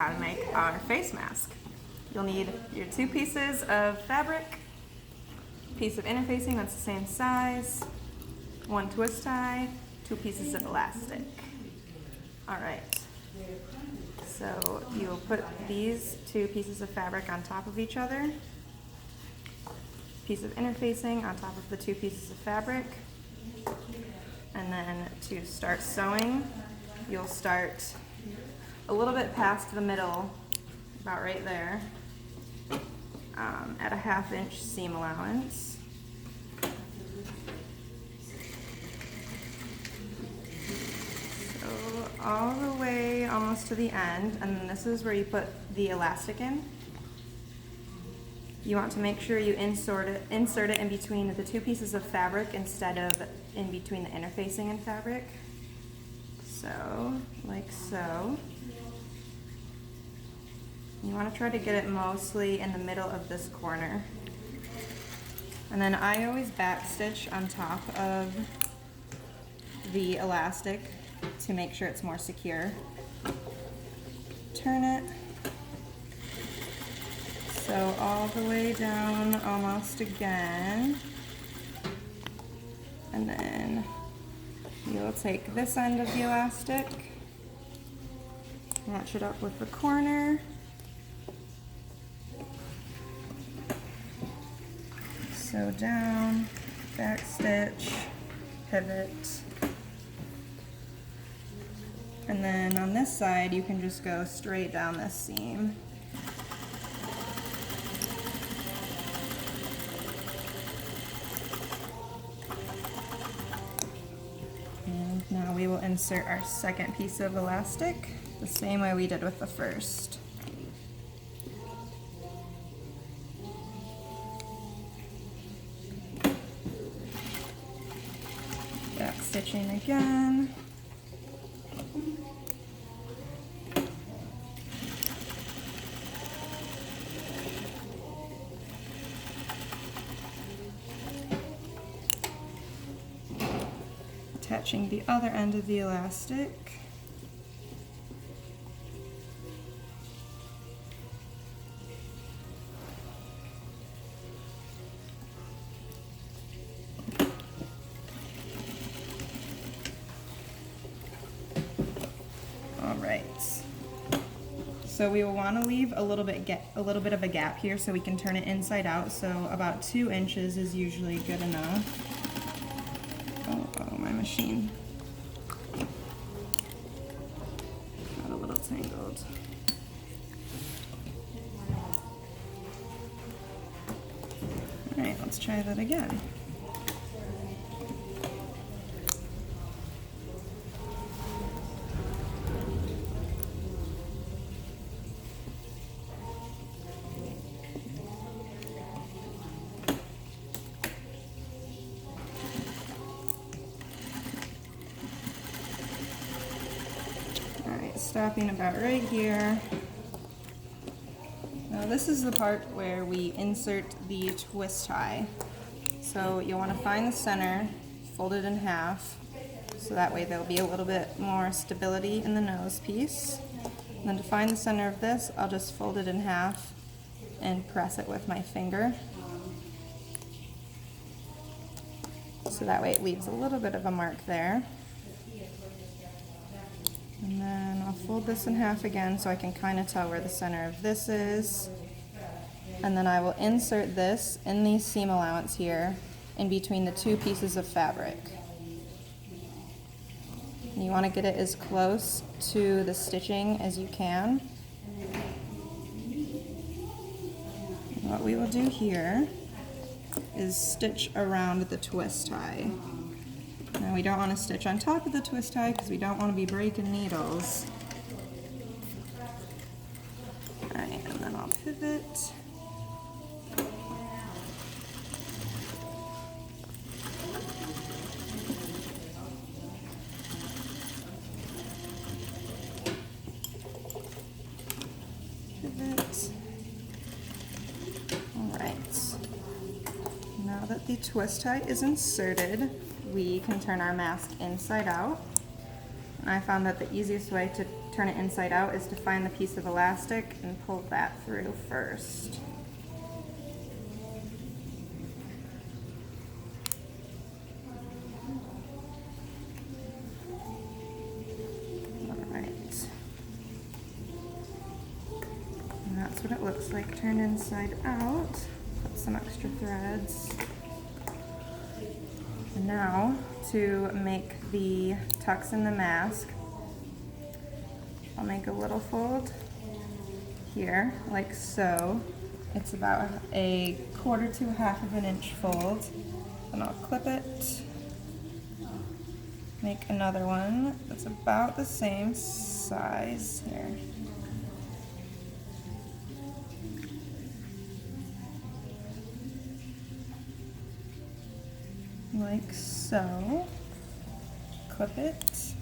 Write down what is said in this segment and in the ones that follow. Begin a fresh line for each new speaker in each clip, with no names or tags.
How to make our face mask. You'll need your 2 pieces of fabric, piece of interfacing that's the same size, 1 twist tie, 2 pieces of elastic. Alright, so you'll put these 2 pieces of fabric on top of each other, piece of interfacing on top of the 2 pieces of fabric, and then to start sewing, you'll start a little bit past the middle, about right there, at a 1/2 inch seam allowance. So all the way almost to the end, and then this is where you put the elastic in. You want to make sure you insert it in between the 2 pieces of fabric instead of in between the interfacing and fabric. So, like so. You want to try to get it mostly in the middle of this corner. And then I always backstitch on top of the elastic to make sure it's more secure. Turn it. So all the way down almost again. And then you'll take this end of the elastic, match it up with the corner. So down, back stitch, pivot. And then on this side, you can just go straight down this seam. And now we will insert our second piece of elastic, the same way we did with the first. Back stitching again. Attaching the other end of the elastic. Alright, so we will want to leave a little bit of a gap here so we can turn it inside out, so about 2 inches is usually good enough. Oh, my machine got a little tangled. Alright, let's try that again. Stopping about right here. Now this is the part where we insert the twist tie. So you'll want to find the center, fold it in half, so that way there'll be a little bit more stability in the nose piece. And then to find the center of this, I'll just fold it in half and press it with my finger. So that way it leaves a little bit of a mark there. And then I'll fold this in half again so I can kind of tell where the center of this is. And then I will insert this in the seam allowance here in between the 2 pieces of fabric. And you want to get it as close to the stitching as you can. And what we will do here is stitch around the twist tie. Now we don't want to stitch on top of the twist tie because we don't want to be breaking needles. Alright, and then I'll pivot. Pivot. Alright. Now that the twist tie is inserted, we can turn our mask inside out. And I found that the easiest way to turn it inside out is to find the piece of elastic and pull that through first. That's what it looks like turned inside out. Put some extra threads. And now to make the tucks in the mask, I'll make a little fold here, like so. It's about a 1/4 to 1/2 inch fold. And I'll clip it. Make another one that's about the same size here. Like so. Clip it.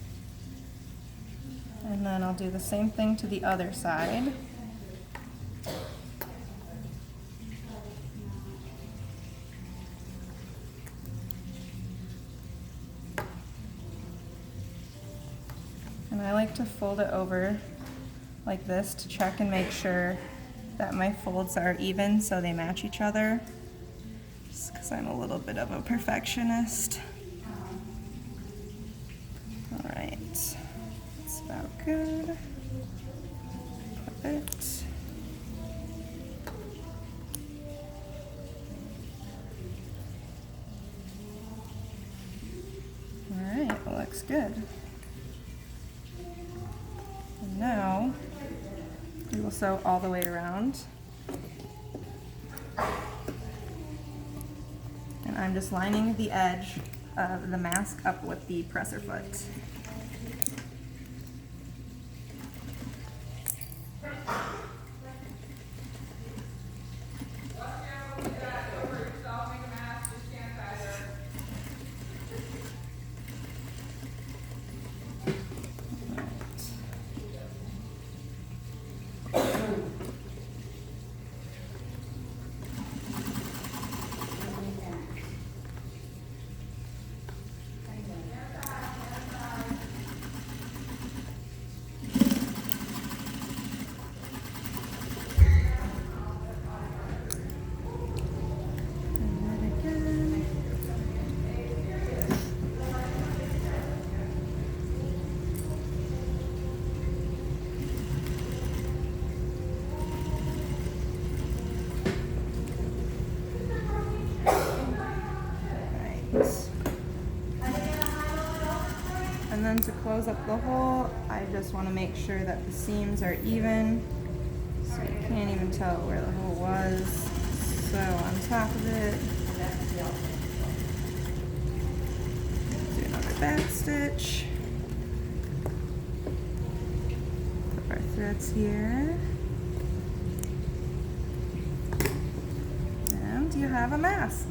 And then I'll do the same thing to the other side. And I like to fold it over like this to check and make sure that my folds are even so they match each other. Just because I'm a little bit of a perfectionist. All right, that's about good. Clip it. All right, it looks good. And now we will sew all the way around. And I'm just lining the edge of the mask up with the presser foot. And then to close up the hole, I just want to make sure that the seams are even, so you can't even tell where the hole was. So on top of it, do another back stitch. Put our threads here. And you have a mask.